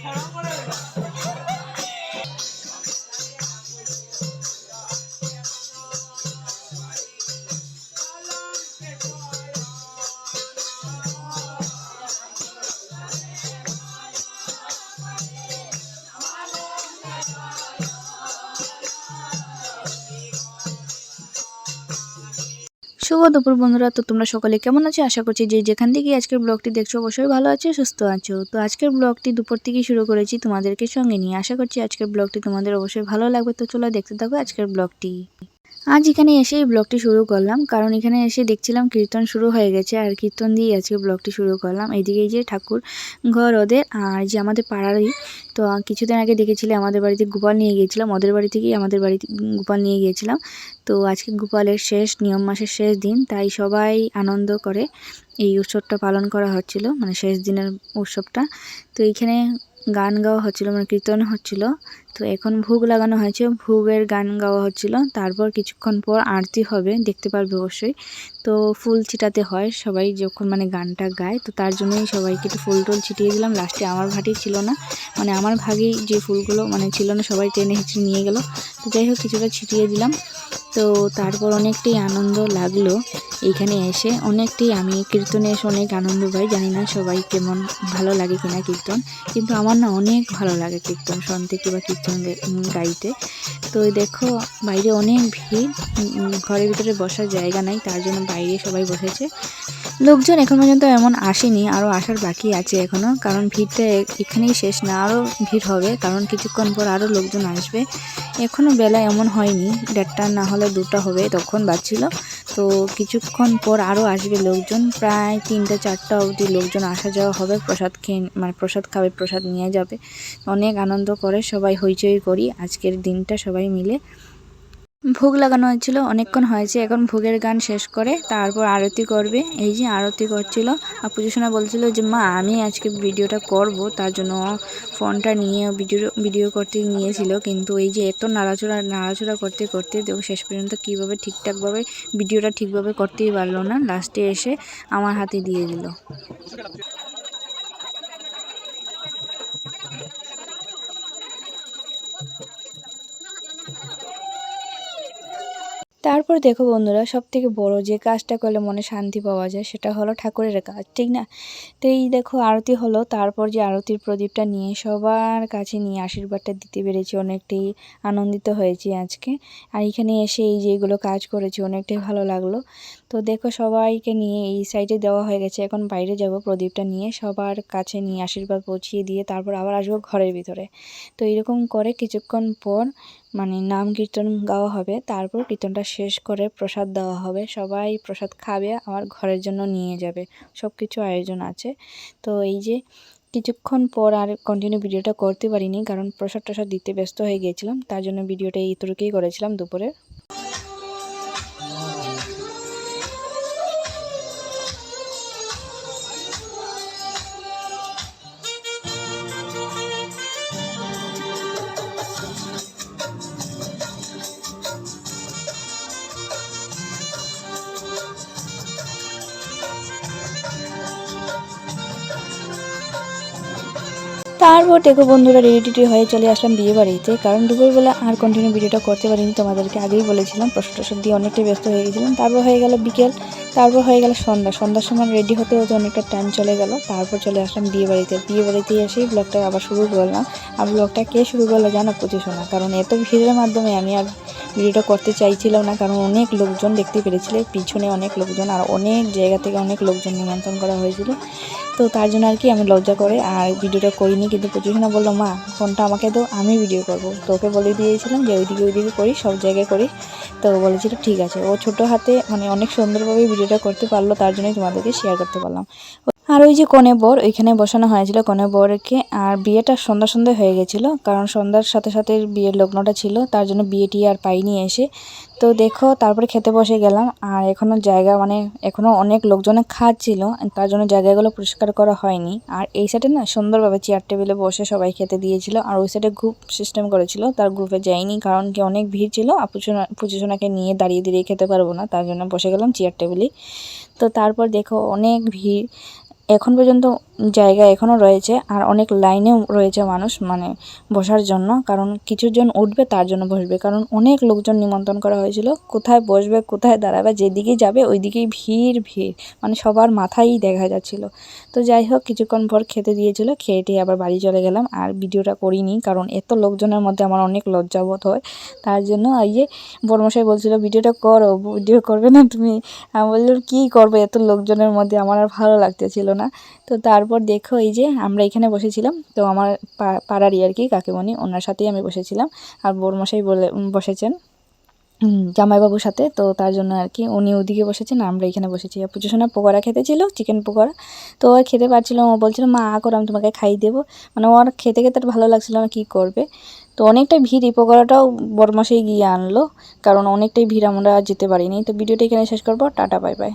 শুভ দুপুর বন্ধুরা। তো তোমরা সকলে কেমন আছো? আশা করছি যে যেখান থেকে আজকের ব্লগটি দেখছো অবশ্যই ভালো আছো, সুস্থ আছো। তো আজকের ব্লগটি দুপুর থেকে শুরু করেছি তোমাদেরকে সঙ্গে নিয়ে। আশা করছি আজকের ব্লগটি তোমাদের অবশ্যই ভালো লাগবে। তো চলো দেখতে থাকো আজকের ব্লগটি। আজ এখানে এসে এই ব্লগটি শুরু করলাম, কারণ এখানে এসে দেখছিলাম কীর্তন শুরু হয়ে গেছে, আর কীর্তন দিয়ে আজকে ব্লগটি শুরু করলাম। এইদিকে যে ঠাকুর ঘর ওদের, আর যে আমাদের পাড়ারই। তো কিছুদিন আগে দেখেছিলে আমাদের বাড়িতে গোপাল নিয়ে গিয়েছিলাম, ওদের বাড়ি থেকেই আমাদের বাড়িতে গোপাল নিয়ে গিয়েছিলাম। তো আজকে গোপালের শেষ নিয়ম মাসের শেষ দিন, তাই সবাই আনন্দ করে এই উৎসবটা পালন করা হচ্ছিল, মানে শেষ দিনের উৎসবটা। তো এইখানে গান গাওয়া হচ্ছিল, মানে কীর্তন হচ্ছিল। তো এখন ভোগ লাগানো হয়েছে, ভোগের গান গাওয়া হচ্ছিল। তারপর কিছুক্ষণ পর আরতি হবে, দেখতে পারবে অবশ্যই। তো ফুল ছিটাতে হয় সবাই যখন মানে গানটা গায়, তো তার জন্যই সবাইকে একটু ফুল টুল ছিটিয়ে দিলাম। লাস্টে আমার ভাগই ছিল না, মানে আমার ভাগেই যে ফুলগুলো মানে ছিল না, সবাই টেনে হিঁচড়ে নিয়ে গেল। তো যাই হোক কিছুটা ছিটিয়ে দিলাম। তো তারপর অনেকটাই আনন্দ লাগলো এইখানে এসে, অনেকটাই। আমি কীর্তনে এসে অনেক আনন্দ পাই, জানি না সবাই কেমন ভালো লাগে কিনা কীর্তন, কিন্তু আমার না অনেক ভালো লাগে কীর্তন শুনতে কিংবা কীর্তন গাইতে। তো দেখো বাইরে অনেক ভিড়, ঘরের ভিতরে বসার জায়গা নাই, তার জন্য বাইরে সবাই বসেছে। লোকজন এখন পর্যন্ত এমন আসেনি, আরও আসার বাকি আছে এখনও, কারণ ভিড়টা এখানেই শেষ না, আরও ভিড় হবে, কারণ কিছুক্ষণ পর আরও লোকজন আসবে। এখনও বেলা এমন হয়নি, 1:30 না হলে 2টা হবে তখন বাজছিল। তো কিছুক্ষণ পর আরও আসবে লোকজন, প্রায় 3টা 4টা অবধি লোকজন আসা যাওয়া হবে। প্রসাদ খেয়ে মানে প্রসাদ খাবে, প্রসাদ নিয়ে যাবে। অনেক আনন্দ করে সবাই, হইচই করি আজকের দিনটা সবাই মিলে। ভোগ লাগানো হয়েছিল, অনেকক্ষণ হয়েছে। এখন ভোগের গান শেষ করে তারপর আরতি করবে। এই যে আরতি করছিল, আর পুজোসোনা বলছিল যে মা আমি আজকে ভিডিওটা করব, তার জন্য ফোনটা নিয়ে ভিডিও করতে নিয়েছিল। কিন্তু এই যে এত নাড়াচড়া করতে করতে দেখো শেষ পর্যন্ত কীভাবে ঠিকঠাকভাবে ভিডিওটা ঠিকভাবে করতেই পারলো না, লাস্টে এসে আমার হাতে দিয়ে দিল। তারপর দেখো বন্ধুরা, সবথেকে বড় যে কাজটা করলে মনে শান্তি পাওয়া যায় সেটা হলো ঠাকুরের কাজ, ঠিক না? তো এই দেখো আরতি হলো, তারপর যে আরতির প্রদীপটা নিয়ে সবার কাছে নিয়ে আশীর্বাদটা দিতে পেরেছি, অনেকটাই আনন্দিত হয়েছি আজকে। আর এখানে এসে এই যে এগুলো কাজ করেছি, অনেকটাই ভালো লাগলো। তো দেখো সবাইকে নিয়ে এই সাইডে দেওয়া হয়ে গেছে, এখন বাইরে যাব প্রদীপটা নিয়ে সবার কাছে নিয়ে আশীর্বাদ পৌঁছিয়ে দিয়ে তারপর আবার আসবো ঘরের ভিতরে। তো এরকম করে কিছুক্ষণ পর মানে নাম কীর্তন গাওয়া হবে, তারপর কীর্তনটা শেষ করে প্রসাদ দেওয়া হবে, সবাই প্রসাদ খাবে, আমার ঘরের জন্য নিয়ে যাবে, সব কিছু আয়োজন আছে। তো এই যে কিছুক্ষণ পর আর কন্টিনিউ ভিডিওটা করতে পারিনি, কারণ প্রসাদ টসাদ দিতে ব্যস্ত হয়ে গিয়েছিলাম, তার জন্য ভিডিওটা এইটুকুই করেছিলাম দুপুরে। তারপর দেখো বন্ধুরা রেডি হয়ে চলে আসলাম বিয়ে বাড়িতে, কারণ দুপুরবেলা আর কন্টিনিউ ভিডিওটা করতে পারিনি, তোমাদেরকে আগেই বলেছিলাম প্রসাদ টসাদ দিয়ে অনেকটাই ব্যস্ত হয়ে গেছিলাম। তারপর হয়ে গেল বিকেল, তারপর হয়ে গেল সন্ধ্যার সময় রেডি হতে হতে অনেকটা টাইম চলে গেল। তারপর চলে আসলাম বিয়ে বাড়িতে এসেই ব্লগটা আবার শুরু করলাম। আর ব্লগটা কে শুরু করলো জানো? পুজোসোনা, কারণ এত ভিড়ের মাধ্যমে আমি আর ভিডিওটা করতে চাইছিলাম না, কারণ অনেক লোকজন দেখতে পেরেছিলে, পিছনে অনেক লোকজন, আর অনেক জায়গা থেকে অনেক লোকজন নিমন্ত্রণ করা হয়েছিল। তো তার জন্য আর কি আমি লজ্জা করে আর ভিডিওটা করিনি। কিন্তু পুজোসোনা বললো মা ফোনটা আমাকে দাও, আমি ভিডিও করব। তোকে বলে দিয়েছিলাম যে ওইদিকে করি, সব জায়গায় করি। তো বলেছিল ঠিক আছে। ও ছোটো হাতে মানে অনেক সুন্দরভাবে ভিডিওটা করতে পারলো, তার জন্যই তোমাদেরকে শেয়ার করতে পারলাম। আর ওই যে কনে বর ওইখানে বসানো হয়েছিল কনে বরকে, আর বিয়েটা সন্ধ্যা হয়ে গেছিলো, কারণ সন্ধ্যার সাথে সাথে বিয়ের লগ্নটা ছিল, তার জন্য বিয়েটি আর পাইনি এসে। তো দেখো তারপরে খেতে বসে গেলাম, আর এখনও জায়গা মানে এখনও অনেক লোকজনে খাচ্ছিল, তার জন্য জায়গাগুলো পরিষ্কার করা হয়নি। আর এই সাইডে না সুন্দরভাবে চেয়ার টেবিলে বসে সবাই খেতে দিয়েছিল, আর ওই সাইডে গ্রুপ সিস্টেম করেছিল, তার গ্রুপে যাইনি, কারণ কি অনেক ভিড় ছিল, পুজোসোনাকে নিয়ে দাঁড়িয়ে খেতে পারবো না, তার জন্য বসে গেলাম চেয়ার টেবিলে। তো তারপর দেখো অনেক ভিড়, এখন পর্যন্ত জায়গা এখনও রয়েছে, আর অনেক লাইনেও রয়েছে মানুষ মানে বসার জন্য, কারণ কিছুজন উঠবে তার জন্য বসবে, কারণ অনেক লোকজন নিমন্ত্রণ করা হয়েছিল। কোথায় বসবে কোথায় দাঁড়াবে যেদিকেই যাবে ওই দিকেই ভিড় ভিড়, মানে সবার মাথায়ই দেখা যাচ্ছিল। তো যাই হোক কিছুক্ষণ পর খেতে দিয়েছিল, খেয়ে টেয়ে আবার বাড়ি চলে গেলাম। আর ভিডিওটা করিনি কারণ এত লোকজনের মধ্যে আমার অনেক লজ্জাবোধ হয়, তার জন্য এই যে বড়মশাই বলছিল ভিডিওটা করো, ভিডিও করবে না তুমি? আমি বললাম কী করবো এত লোকজনের মধ্যে, আমার আর ভালো লাগতেছিল না। তো তারপর দেখো এই যে আমরা এখানে বসেছিলাম, তো আমার পাড়ারই আর কি কাকিমণি, ওনার সাথেই আমি বসেছিলাম। আর বড়মশাই বসেছেন জামাইবাবুর সাথে, তো তার জন্য আর কি উনি ওদিকে বসেছেন, আমরা এখানে বসেছি। আর পুজোসোনা পকোড়া খেতে ছিল, চিকেন পকোড়া, তো ও খেতে পারছিল, ও বলছিল মা করো আমি তোমাকে খাইয়ে দেবো, মানে ওর খেতে খেতে আর ভালো লাগছিল না, কী করবে। তো অনেকটাই ভিড়, এই পকোড়াটাও বড়মশাই গিয়ে আনলো, কারণ অনেকটাই ভিড়, আমরা যেতে পারিনি। তো ভিডিওটা এখানে শেষ করবো, টাটা বাই বাই।